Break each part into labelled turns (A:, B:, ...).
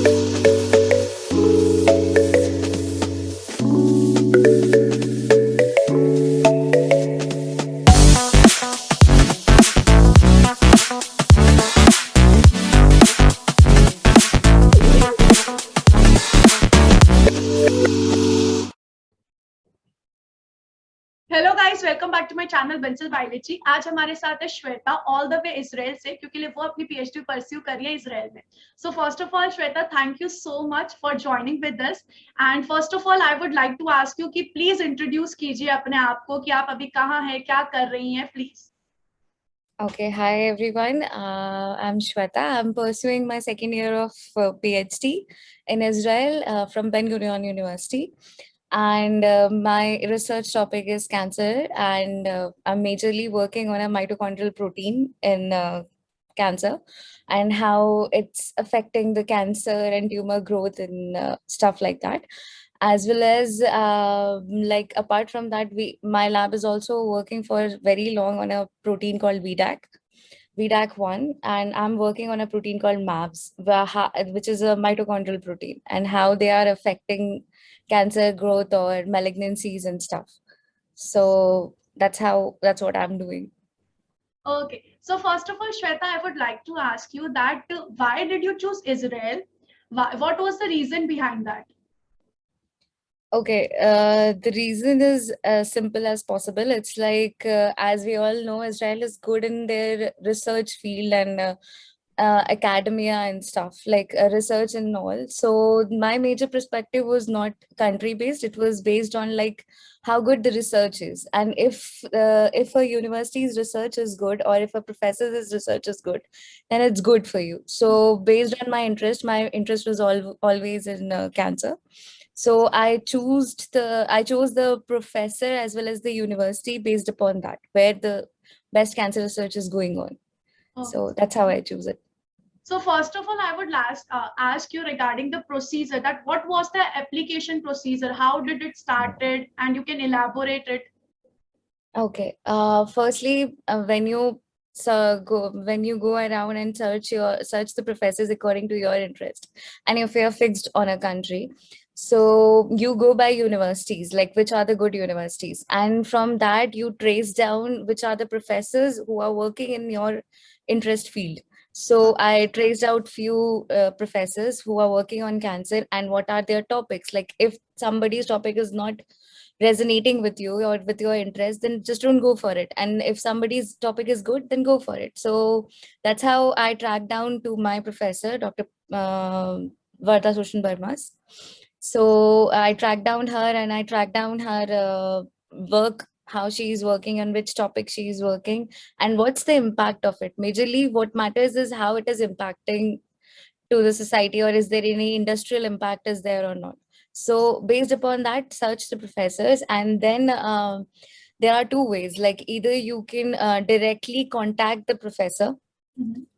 A: Hello guys, welcome back to my channel Bansal biology. आज हमारे साथ है Shweta, all the way Israel से, क्योंकि वो अपनी पीएचडी परस्यू कर रही है इजराइल में। So first of all Shweta, thank you so much for joining with us. And first of all I would like to ask you कि प्लीज इंट्रोड्यूस कीजिए अपने आप को, कि आप अभी कहाँ हैं, क्या कर रही हैं, please.
B: Okay, hi everyone. I'm Shweta. I'm pursuing my second year of PhD in Israel from Ben Gurion University. And my research topic is cancer, and I'm majorly working on a mitochondrial protein in cancer and how it's affecting the cancer and tumor growth and stuff like that. As well as like apart from that, my lab is also working for very long on a protein called VDAC1, and I'm working on a protein called MABs, which is a mitochondrial protein, and how they are affecting cancer growth or malignancies and stuff. So that's what I'm doing.
A: Okay, so first of all, Shweta, I would like to ask you that why did you choose Israel? What was the reason behind that?
B: Okay, the reason is as simple as possible. It's like, as we all know, Israel is good in their research field and academia and stuff, like research and all. So my major perspective was not country-based. It was based on like how good the research is. And if a university's research is good, or if a professor's research is good, then it's good for you. So based on my interest was always in cancer. So I chose the professor as well as the university based upon that, where the best cancer research is going on.
A: Okay.
B: So that's how I choose it.
A: So first of all, I would ask you regarding the procedure, that what was the application procedure? How did it started? And you can elaborate it.
B: Okay. Firstly, when you go around and search the professors according to your interest, and if you're fixed on a country, so you go by universities, like which are the good universities, and from that you trace down which are the professors who are working in your interest field. So I traced out few professors who are working on cancer and what are their topics. Like if somebody's topic is not resonating with you or with your interest, then just don't go for it. And if somebody's topic is good, then go for it. So that's how I tracked down to my professor, Dr. Varda Sushan Barmas. So I tracked down her and I tracked down her work, how she is working, on which topic she is working, and what's the impact of it. Majorly, what matters is how it is impacting to the society, or is there any industrial impact is there or not. So based upon that, search the professors, and then there are two ways. Like either you can directly contact the professor.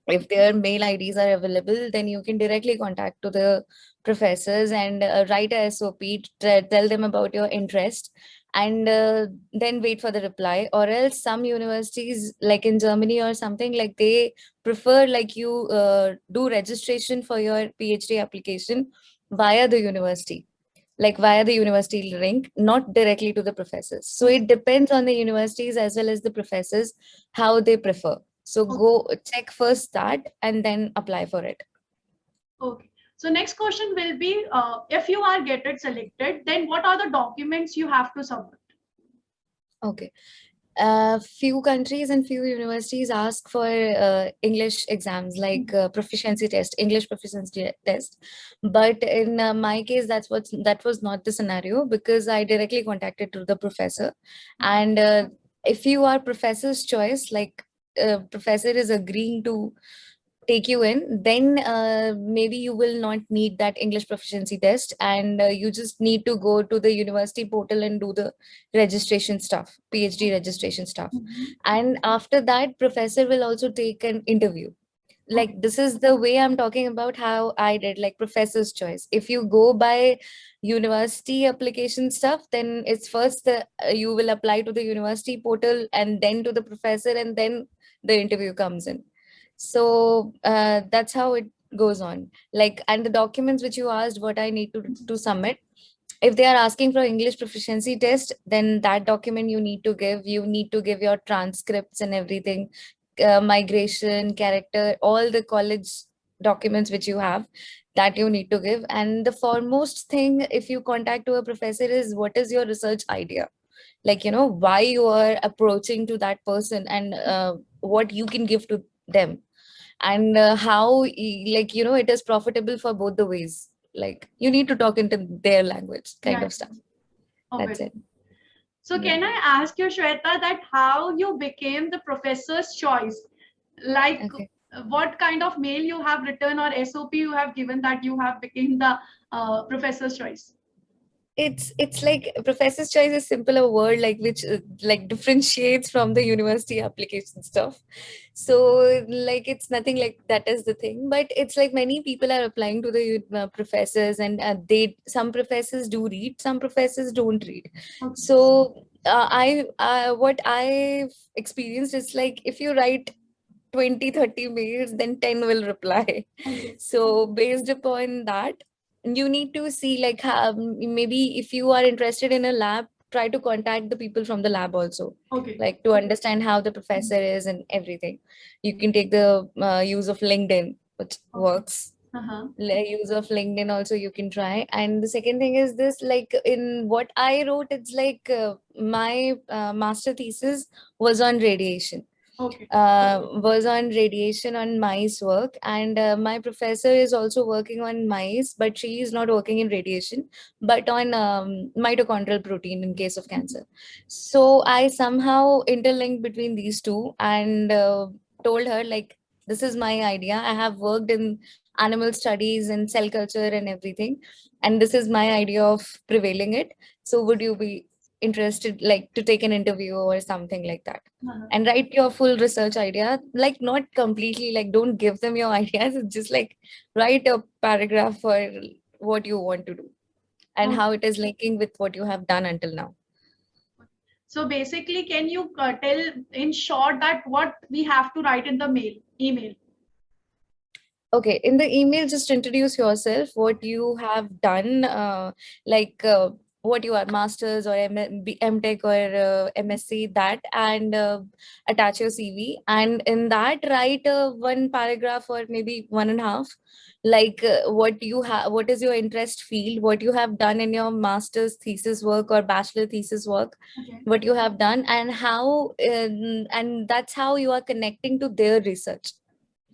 B: If their mail IDs are available, then you can directly contact to the professors and write a SOP, tell them about your interest, and then wait for the reply. Or else some universities, like in Germany or something, like they prefer like you do registration for your PhD application via the university, like via the university link, not directly to the professors. So it depends on the universities as well as the professors, how they prefer. So go check first that and then apply for it.
A: Okay. So next question will be, if you are getting selected, then what are the documents you have to submit?
B: Okay. Few countries and few universities ask for English exams, like proficiency test, English proficiency test. But in my case, that was not the scenario, because I directly contacted to the professor. And if you are professor's choice, like professor is agreeing to take you in, then maybe you will not need that English proficiency test, and you just need to go to the university portal and do the registration stuff, PhD registration stuff. And after that, professor will also take an interview. Like this is the way I'm talking about how I did, like professor's choice. If you go by university application stuff, then it's first you will apply to the university portal and then to the professor, and then the interview comes in. So that's how goes on. Like, and the documents which you asked what I need to submit, if they are asking for English proficiency test, then that document you need to give. You need to give your transcripts and everything, migration, character, all the college documents which you have, that you need to give. And the foremost thing, if you contact to a professor, is what is your research idea? Like, why you are approaching to that person, and what you can give to them, and how it is profitable for both the ways. Like, you need to talk into their language, kind
A: Yeah,
B: of stuff. That's
A: obviously.
B: it.
A: So
B: Yeah.
A: can I ask you, Shweta, that how you became the professor's choice? Like,
B: Okay.
A: what kind of mail you have written or SOP you have given that you have become the professor's choice?
B: It's like professor's choice is simpler word, like, which like differentiates from the university application stuff. So, like, it's nothing like that is the thing, but it's like many people are applying to the professors, and they some professors do read, some professors don't read.
A: Okay.
B: So I what I've experienced is, like, if you write 20-30 mails, then 10 will reply.
A: Okay.
B: So based upon that, you need to see, like, how, maybe if you are interested in a lab, try to contact the people from the lab also,
A: Okay.
B: like, to understand how the professor is and everything. You can take the use of LinkedIn, which
A: Okay.
B: works.
A: Uh-huh.
B: Use of LinkedIn also you can try. And the second thing is this, like, in what I wrote, it's like, my master thesis was on radiation.
A: Okay.
B: Was on radiation, on mice work, and my professor is also working on mice, but she is not working in radiation, but on mitochondrial protein in case of cancer. So I somehow interlinked between these two, and told her, like, this is my idea. I have worked in animal studies and cell culture and everything, and this is my idea of prevailing it. So would you be interested, like, to take an interview or something like that,
A: Uh-huh.
B: and write your full research idea, like, not completely, like, don't give them your ideas. It's just like, write a paragraph for what you want to do, and
A: Okay.
B: how it is linking with what you have done until now.
A: So basically, can you tell in short that what we have to write in the email?
B: Okay, in the email, just introduce yourself, what you have done, like, what you are, masters or MTech or MSc, that, and attach your CV. And in that, write one paragraph or maybe one and a half, like, what you have, what is your interest field, what you have done in your master's thesis work or bachelor thesis work,
A: Okay.
B: what you have done, and how, and that's how you are connecting to their research.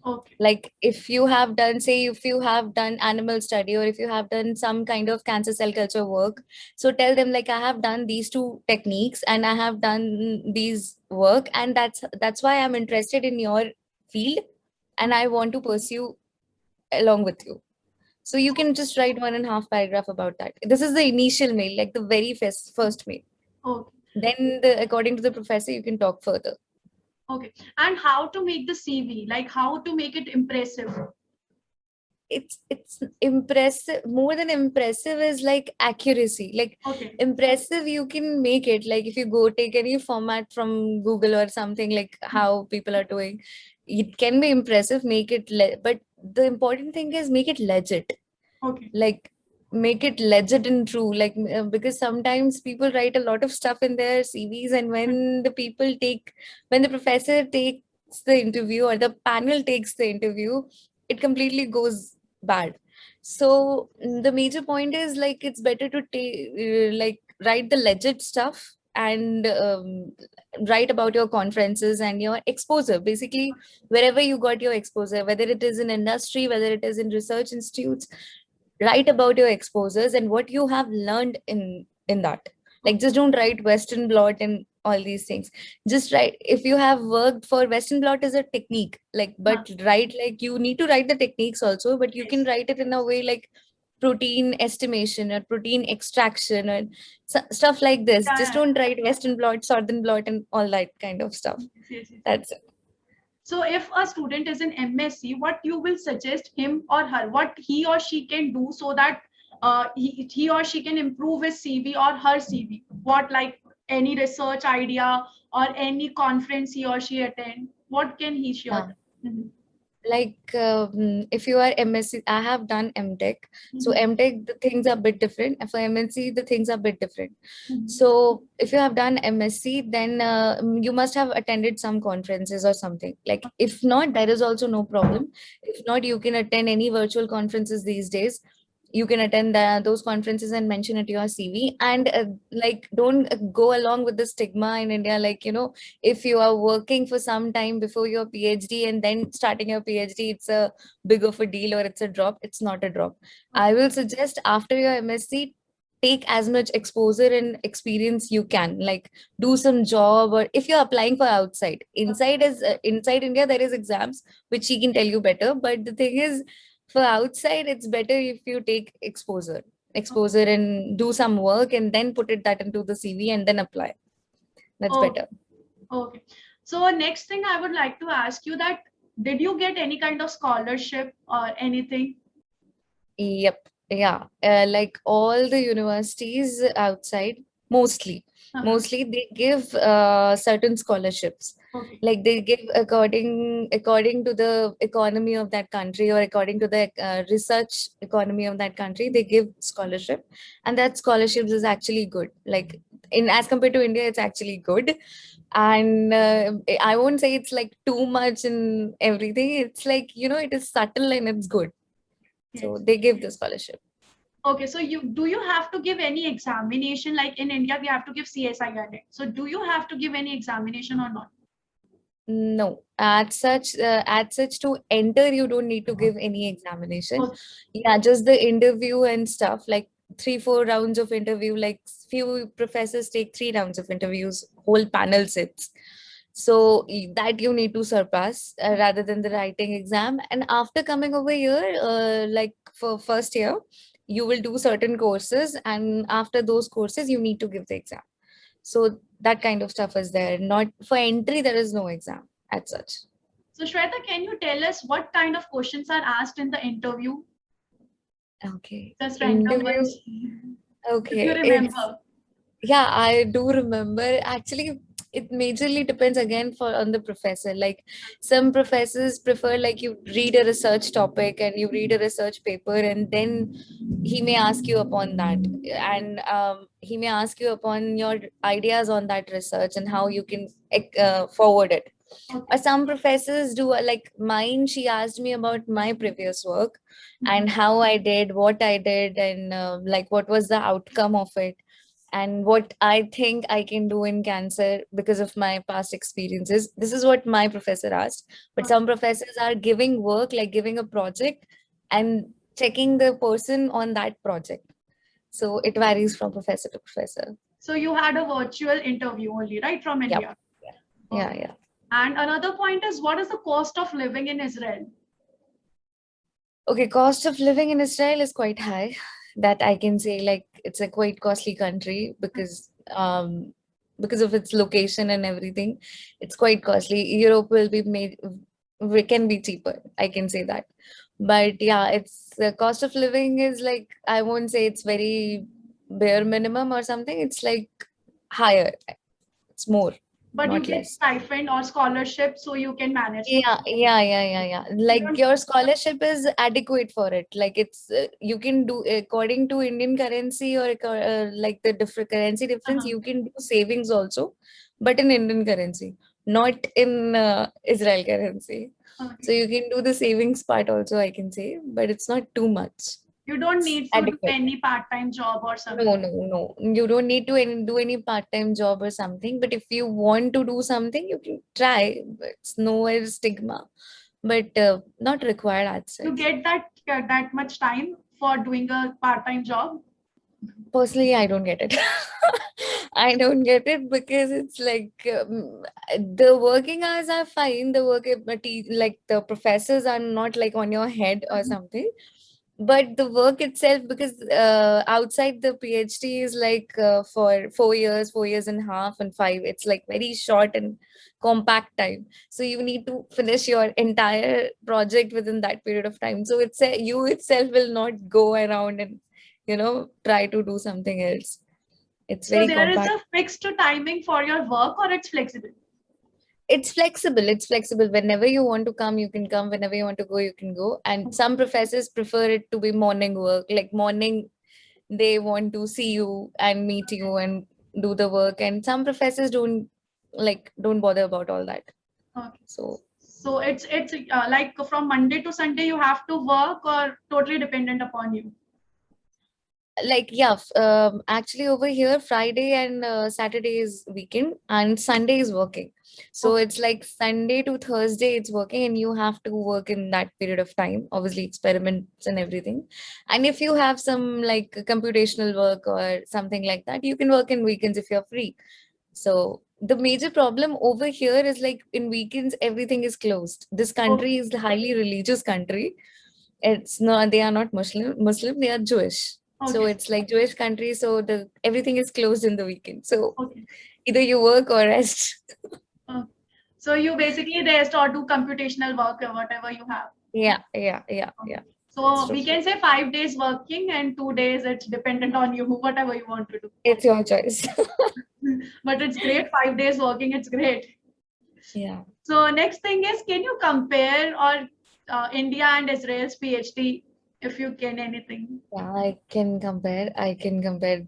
A: Okay.
B: Like, if you have done, say, if you have done animal study, or if you have done some kind of cancer cell culture work, so tell them, like, I have done these two techniques, and I have done these work, and that's why I'm interested in your field, and I want to pursue along with you. So you can just write one and a half paragraph about that. This is the initial mail, like the very first mail.
A: Okay.
B: Then, according to the professor, you can talk further.
A: Okay. And how to make the CV? Like, how to make it impressive?
B: It's impressive. More than impressive is like accuracy. Like,
A: Okay.
B: impressive you can make it, like, if you go take any format from Google or something, like how people are doing, it can be impressive, make it but the important thing is make it legit.
A: Okay.
B: Like, make it legit and true, like, because sometimes people write a lot of stuff in their CVs, and when the professor takes the interview, or the panel takes the interview, it completely goes bad. So, the major point is, like, it's better to take, like, write the legit stuff, and write about your conferences and your exposure, basically, wherever you got your exposure, whether it is in industry, whether it is in research institutes. Write about your exposures and what you have learned in that. Like, just don't write Western blot and all these things. Just write, if you have worked for Western blot as a technique, like, but write, like, you need to write the techniques also, but you can write it in a way like protein estimation or protein extraction or stuff like this. Just
A: Yeah.
B: don't write Western blot, Southern blot, and all that kind of stuff.
A: Yes, yes.
B: That's it.
A: So if a student is in MSc, what you will suggest him or her, what he or she can do so that he or she can improve his CV or her CV? What, like, any research idea or any conference he or she attend? What can he share?
B: Yeah.
A: Mhm.
B: Like if you are MSc, I have done MTech. So
A: Mhm.
B: MTech, the things are a bit different. For MNC, the things are a bit different.
A: Mhm.
B: So if you have done MSc, then you must have attended some conferences or something. Like if not, there is also no problem. If not, you can attend any virtual conferences these days. You can attend those conferences and mention it to your CV. And like don't go along with the stigma in India. Like, if you are working for some time before your PhD and then starting your PhD, it's a big of a deal or it's a drop. It's not a drop. I
A: Okay.
B: will suggest after your MSc, take as much exposure and experience you can. Like do some job, or if you're applying for outside, inside India, there is exams which she can tell you better. But the thing is, for outside, it's better if you take exposure and do some work and then put that into the CV and then apply. That's
A: Okay.
B: better.
A: Okay. So next thing I would like to ask you that did you get any kind of scholarship or anything?
B: Yep. Yeah. Like all the universities outside, mostly,
A: Uh-huh.
B: mostly they give certain scholarships.
A: Okay.
B: Like they give according to the economy of that country, or according to the research economy of that country, they give scholarship, and that scholarships is actually good. Like in as compared to India, it's actually good. And I won't say it's like too much in everything. It's like, it is subtle and it's good. So
A: Yes.
B: they give the scholarship.
A: Okay, so you have to give any examination like in India we have to give CSIR. So do you have to give any examination or not?
B: No, at such to enter, you don't need to give any examination.
A: Okay.
B: Yeah, just the interview and stuff, like 3, 4 rounds of interview. Like few professors take 3 rounds of interviews, whole panel sits. So that you need to surpass rather than the writing exam. And after coming over here, like for first year, you will do certain courses, and after those courses, you need to give the exam. So that kind of stuff is there. Not for entry, there is no exam as such.
A: So Shweta, can you tell us what kind of questions are asked in the interview?
B: Okay.
A: Just random
B: Interview.
A: ones, if you
B: Okay. It's
A: remember.
B: Yeah, I do remember. Actually, it majorly depends again on the professor. Like some professors prefer like you read a research topic and you read a research paper, and then he may ask you upon that, and he may ask you upon your ideas on that research and how you can forward it. Or
A: Okay.
B: some professors do, like mine, she asked me about my previous work
A: Mhm.
B: and how I did, what I did, and like what was the outcome of it, and what I think I can do in cancer because of my past experiences. This is what my professor asked. But
A: Okay.
B: some professors are giving work, like giving a project and checking the person on that project. So it varies from professor to professor.
A: So you had a virtual interview only, right, from
B: Yep.
A: India?
B: Yeah,
A: Okay.
B: yeah.
A: And another point is what is the cost of living in Israel?
B: Okay, cost of living in Israel is quite high. That I can say, like it's a quite costly country because of its location and everything. It's quite costly. Europe will be made we can be cheaper. I can say that. But yeah, it's the cost of living is like, I won't say it's very bare minimum or something. It's like higher. It's more,
A: But you
B: not
A: get
B: less.
A: stipend or scholarship so you can manage to.
B: Yeah.
A: You
B: Like
A: don't.
B: your scholarship is adequate for it. Like it's you can do according to Indian currency, or like the different currency difference.
A: Uh-huh.
B: You can do savings also, but in Indian currency, not in Israel currency. So
A: Okay.
B: you can do the savings part also, I can say, but it's not too much.
A: You don't
B: It's
A: need to do
B: adequate.
A: any part-time job or
B: No,
A: something.
B: no, no. You don't need to do any part-time job or something. But if you want to do something, you can try. It's nowhere stigma, but not required as
A: You
B: such.
A: get that much time for doing a part-time job.
B: Personally, I don't get it. I don't get it because it's like the working hours are fine. The work, like the professors are not like on your head or
A: Mhm.
B: something. But the work itself, because outside the PhD is like for 4 years, 4 years and a half, and 5, it's like very short and compact time. So you need to finish your entire project within that period of time. So you itself will not go around and try to do something else. It's
A: So
B: very
A: there is
B: compact.
A: a fixed timing for your work or it's flexible?
B: It's flexible. It's flexible. Whenever you want to come, you can come. Whenever you want to go, you can go. And some professors prefer it to be morning work. Like morning, they want to see you and meet you and do the work. And some professors don't bother about all that.
A: Okay.
B: So
A: it's like from Monday to Sunday you have to work, or totally dependent upon you?
B: like, yeah, actually over here, Friday and Saturday is weekend and Sunday is working. So
A: Okay.
B: it's like Sunday to Thursday it's working, and you have to work in that period of time, obviously experiments and everything. And if you have some like computational work or something like that, you can work in weekends if you're free. So the major problem over here is like in weekends everything is closed. This country is a highly religious country. It's not, they are not Muslim, they are Jewish. So
A: Okay.
B: it's like Jewish country, so the everything is closed in the weekend. So
A: Okay.
B: either you work or rest.
A: So you basically rest or do computational work or whatever you have.
B: Yeah. That's
A: So
B: true.
A: we can say 5 days working and 2 days it's dependent on you, whatever you want to do.
B: It's your choice.
A: But it's great, 5 days working, it's great.
B: Yeah.
A: So next thing is, can you compare or India and Israel's PhD, if you can, anything?
B: Yeah, I can compare. I can compare,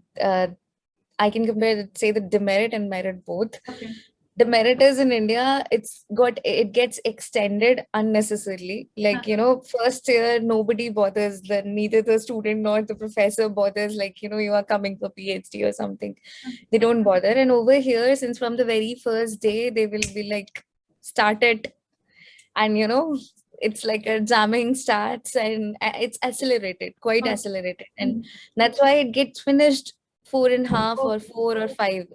B: say, the demerit and merit both.
A: Okay.
B: The merit is in India, it gets extended unnecessarily. Like, first year, nobody bothers, neither the student nor the professor bothers, like, you are coming for PhD or something. They don't bother. And over here, since from the very first day, they will be like, start it. And, it's like a jamming starts, and it's accelerated, quite accelerated. And that's why it gets finished 4.5 or 4 or 5.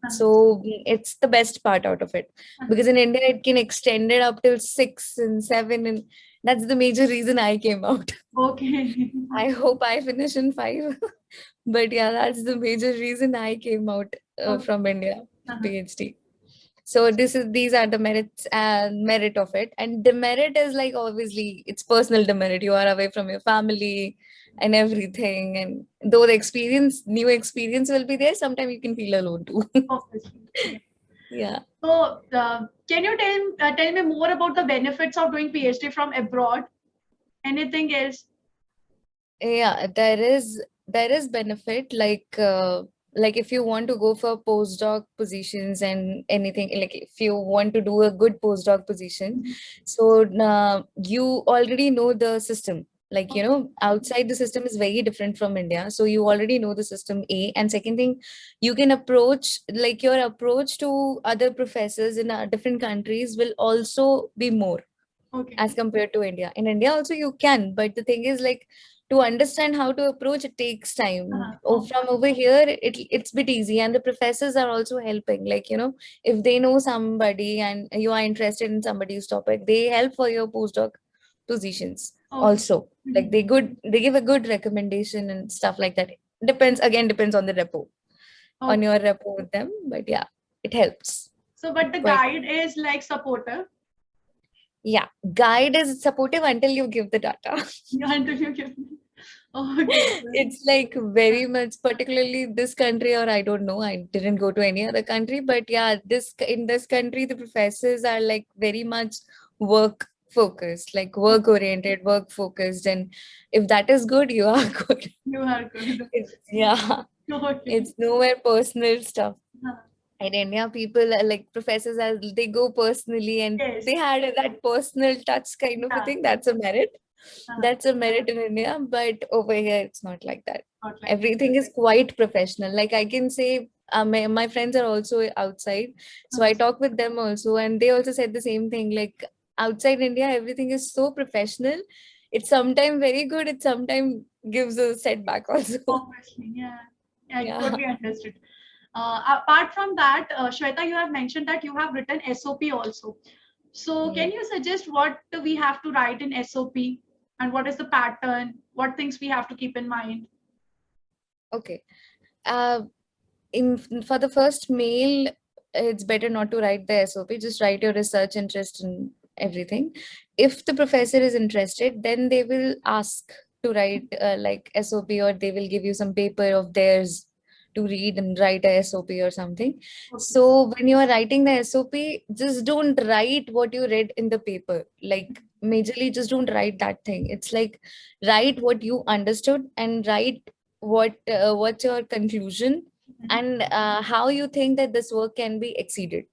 B: So it's the best part out of it, because in India it can extend it up till 6 and 7, and that's the major reason I came out.
A: Okay.
B: I hope I finish in 5. But yeah, that's the major reason I came out from India, PhD. So these are the merits and merit of it. And demerit is like, obviously it's personal demerit. You are away from your family and everything. And though the new experience will be there, sometimes you can feel alone too.
A: Obviously.
B: Yeah.
A: So can you tell me more about the benefits of doing PhD from abroad? Anything else?
B: Yeah, there is benefit, like if you want to go for postdoc positions and anything, like if you want to do a good postdoc position, so you already know the system. Like, outside the system is very different from India. So you already know the system, A. And second thing, you can like your approach to other professors in different countries will also be more as compared to India. In India also you can, but the thing is, like, to understand how to approach, it takes time. From over here, it's a bit easy, and the professors are also helping. Like, if they know somebody and you are interested in somebody's topic, they help for your postdoc positions also. Like they give a good recommendation and stuff like that. Depends on the repo, on your repo with them. But yeah, it helps.
A: So, but the guide is like supportive.
B: Yeah, guide is supportive until you give the data.
A: Until you give. Okay.
B: It's like very much, particularly this country, or I don't know, I didn't go to any other country, but yeah, in this country, the professors are like very much work focused, like work oriented, work focused. And if that is good, you are good.
A: You are good.
B: Yeah. It's nowhere personal stuff. In India, people are like professors, as they go personally, and they had that personal touch kind of a thing. That's a merit. That's a merit in India, but over here it's not like that. Everything is quite professional. Like I can say, my friends are also outside, so I talk with them also, and they also said the same thing. Like outside India, everything is so professional. It's sometimes very good. It sometimes gives a setback also.
A: Obviously, yeah. I totally understood. Apart from that, Shweta, you have mentioned that you have written SOP also. So can you suggest what we have to write in SOP, and what is the pattern? What things we have to keep in mind?
B: Okay. For the first mail, it's better not to write the SOP. Just write your research interest and everything. If the professor is interested, then they will ask to write like SOP, or they will give you some paper of theirs to read and write a SOP or something.
A: Okay.
B: So when you are writing the SOP, just don't write what you read in the paper. Like majorly, just don't write that thing. It's like write what you understood and write what's your conclusion and how you think that this work can be exceeded.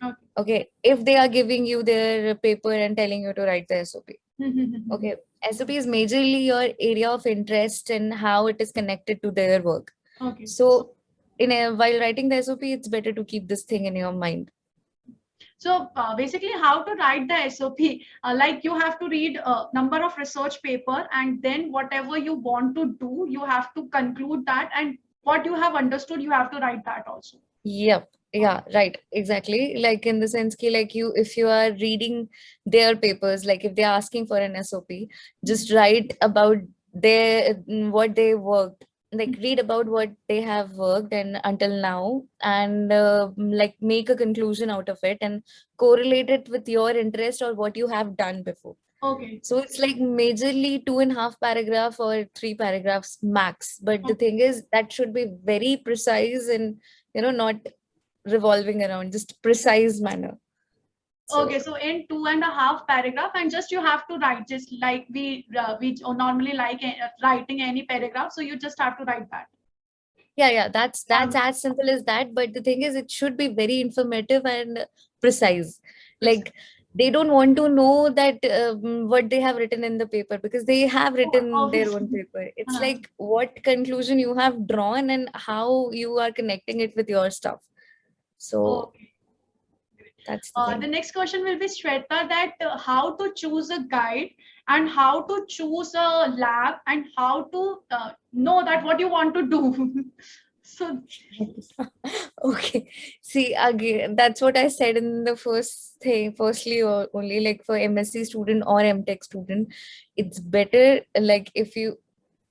A: Okay.
B: Okay, if they are giving you their paper and telling you to write the SOP. Okay, SOP is majorly your area of interest and how it is connected to their work.
A: Okay.
B: So while writing the SOP, it's better to keep this thing in your mind.
A: So basically, how to write the SOP? Like you have to read a number of research paper, and then whatever you want to do, you have to conclude that, and what you have understood, you have to write that also.
B: Yep. Yeah, right. Exactly. Like in the sense ki, like if you are reading their papers, like if they're asking for an SOP, just write about what they worked, like read about what they have worked and until now, and like make a conclusion out of it and correlate it with your interest or what you have done before.
A: Okay.
B: So it's like majorly 2.5 paragraph or 3 paragraphs max. But the thing is that should be very precise and not revolving around, just precise manner.
A: Okay, so in 2.5 paragraph, and just you have to write just like we normally like writing any paragraph. So you just have to write that.
B: Yeah, that's as simple as that. But the thing is, it should be very informative and precise. Like they don't want to know that what they have written in the paper because they have written their own paper. It's like what conclusion you have drawn and how you are connecting it with your stuff. So that's the thing.
A: The next question will be Shweta, that how to choose a guide and how to choose a lab and how to know that what you want to do. So
B: okay, see, again, that's what I said in the first thing. Firstly, or only like for MSc student or MTech student, it's better like if you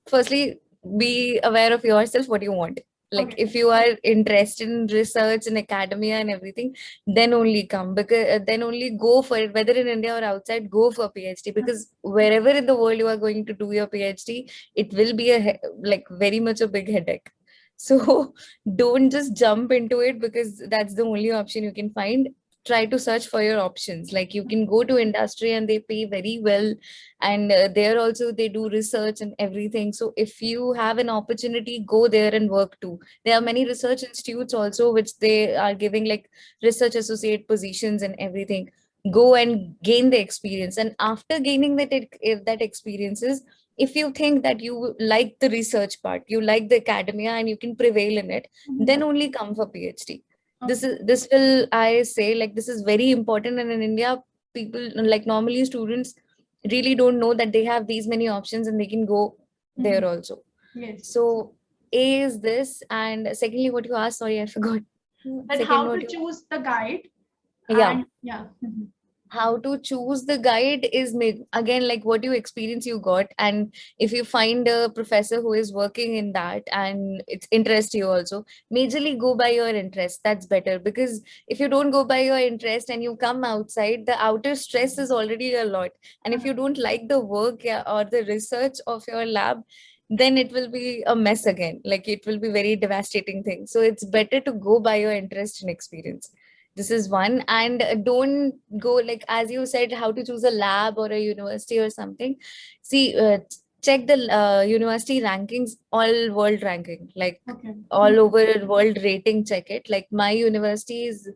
B: firstly be aware of yourself what you want. Like if you are interested in research and academia and everything, then only come, because then only go for it, whether in India or outside. Go for PhD, because wherever in the world you are going to do your PhD, it will be like very much a big headache. So don't just jump into it because that's the only option you can find. Try to search for your options. Like you can go to industry and they pay very well, and there also they do research and everything. So if you have an opportunity, go there and work too. There are many research institutes also which they are giving like research associate positions and everything. Go and gain the experience, and after gaining that experiences, if you think that you like the research part, you like the academia and you can prevail in it, then only come for PhD. This will, I say, like this is very important. And in India, people like normally students really don't know that they have these many options and they can go there also.
A: Yes.
B: So A is this, and secondly, what you asked, sorry, I forgot.
A: That how to choose the guide.
B: Yeah.
A: Yeah.
B: How to choose the guide is again like what you experience you got, and if you find a professor who is working in that and it's interest you also, majorly go by your interest. That's better, because if you don't go by your interest and you come outside, the outer stress is already a lot, and if you don't like the work or the research of your lab, then it will be a mess again. Like it will be very devastating thing. So it's better to go by your interest and experience. This is one. And don't go like, as you said, how to choose a lab or a university or something. See, check the university rankings, all world ranking, like all over world rating, check it. Like my university is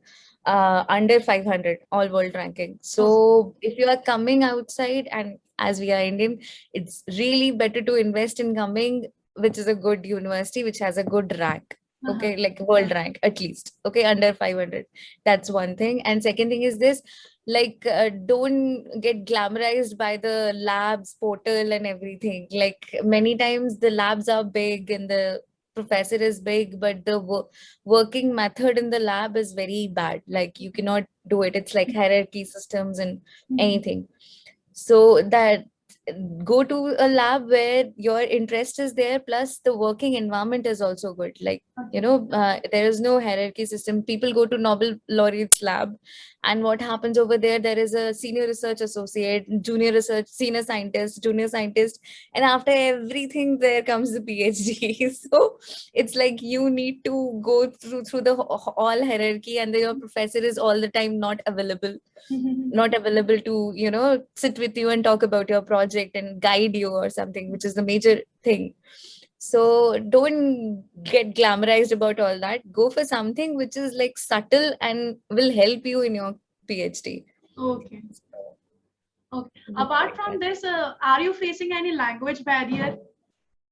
B: under 500, all world ranking. So if you are coming outside, and as we are Indian, it's really better to invest in coming, which is a good university, which has a good rank. Okay, like world rank at least. Okay, under 500. That's one thing. And second thing is this, like don't get glamorized by the labs portal and everything. Like many times the labs are big and the professor is big, but the working method in the lab is very bad. Like you cannot do it. It's like hierarchy systems and anything. So that go to a lab where your interest is there, plus the working environment is also good. Like, you know, there is no hierarchy system. People go to Nobel laureates lab, and what happens over there, there is a senior research associate, junior research, senior scientist, junior scientist, and after everything there comes the PhD. So it's like you need to go through the all hierarchy, and your professor is all the time not available to, you know, sit with you and talk about your project and guide you or something, which is the major thing. So don't get glamorized about all that. Go for something which is like subtle and will help you in your PhD.
A: Okay. Okay. Apart from this, are you facing any language barrier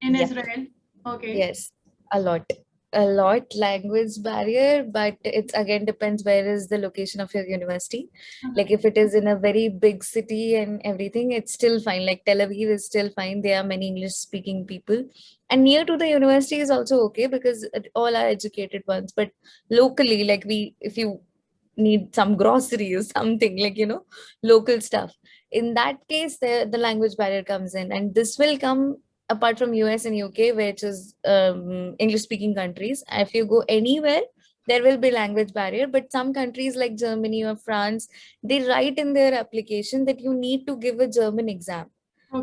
A: in Israel? Okay.
B: Yes, a lot language barrier, but it's again depends where is the location of your university. Like if it is in a very big city and everything, it's still fine. Like Tel Aviv is still fine. There are many English speaking people, and near to the university is also okay because all are educated ones. But locally, like if you need some groceries, something like, you know, local stuff, in that case the language barrier comes in, and this will come apart from US and UK, which is English speaking countries. If you go anywhere, there will be language barrier. But some countries like Germany or France, they write in their application that you need to give a German exam.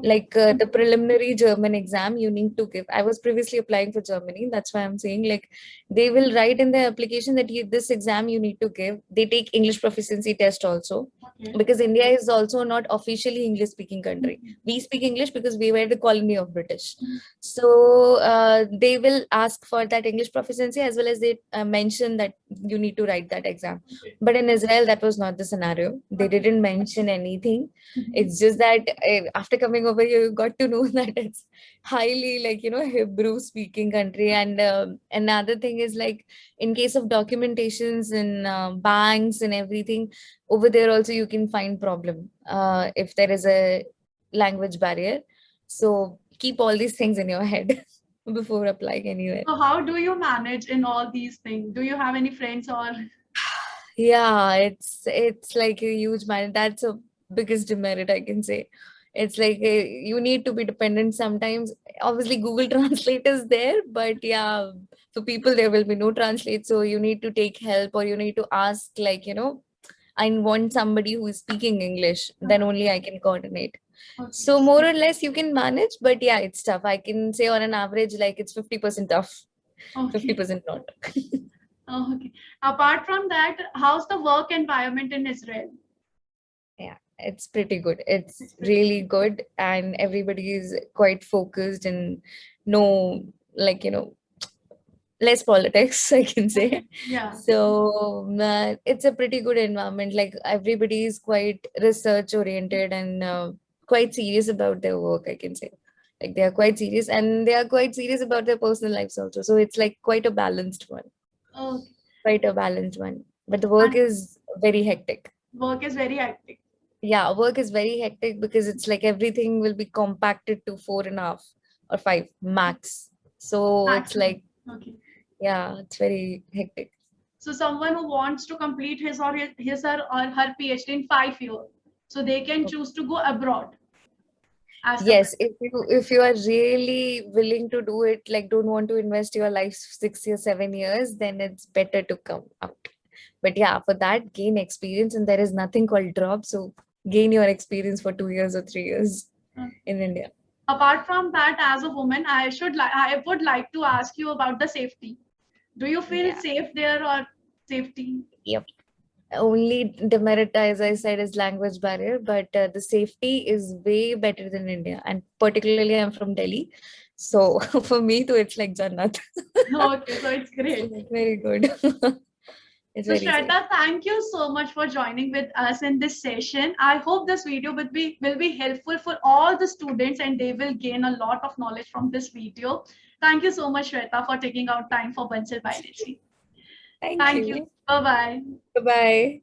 B: Like the preliminary German exam you need to give. I was previously applying for Germany. That's why I'm saying, like, they will write in their application that this exam you need to give. They take English proficiency test also, because India is also not officially English speaking country. We speak English because we were the colony of British. So they will ask for that English proficiency, as well as they mention that you need to write that exam. But in Israel, that was not the scenario. They didn't mention anything. It's just that after coming over here, you got to know that it's highly, like, you know, Hebrew speaking country. And another thing is, like, in case of documentations in banks and everything, over there also you can find problem if there is a language barrier. So keep all these things in your head before applying anywhere.
A: So how do you manage in all these things? Do you have any friends or?
B: Yeah, it's like a huge man. That's a biggest demerit, I can say. It's like you need to be dependent sometimes. Obviously, Google Translate is there, but yeah, for people there will be no translate. So you need to take help, or you need to ask, like, you know, I want somebody who is speaking English. Then only I can coordinate. So more or less you can manage, but yeah, it's tough. I can say on an average, like, it's 50% tough, 50% not.
A: Okay. Apart from that, how's the work environment in Israel?
B: Yeah, it's pretty good. It's really good, and everybody is quite focused and no, like, you know, less politics, I can say.
A: Yeah.
B: So it's a pretty good environment. Like, everybody is quite research oriented and quite serious about their work, I can say. Like, they are quite serious, and they are quite serious about their personal lives also. So it's like quite a balanced one.
A: Okay.
B: Quite a balanced one. But the work is very hectic.
A: Work is very hectic.
B: Yeah, work is very hectic because it's like everything will be compacted to 4.5 or 5 max. So it's like, yeah, it's very hectic.
A: So someone who wants to complete his or her PhD in 5 years, so they can choose to go abroad.
B: Yes, if you are really willing to do it, like, don't want to invest your life 6 years, 7 years, then it's better to come out. But yeah, for that, gain experience, and there is nothing called drop. So gain your experience for 2 years or 3 years in India.
A: Apart from that, as a woman, I would like to ask you about the safety. Do you feel safe there, or safety?
B: Yep. Only demerit, as I said, is language barrier, but the safety is way better than India. And particularly, I'm from Delhi. So for me too, it's like Jannat.
A: Okay, so it's great.
B: So very good.
A: So Shweta, thank you so much for joining with us in this session. I hope this video will be helpful for all the students, and they will gain a lot of knowledge from this video. Thank you so much, Shweta, for taking out time for Untitled Biology.
B: Thank you.
A: Bye-bye.
B: Bye-bye.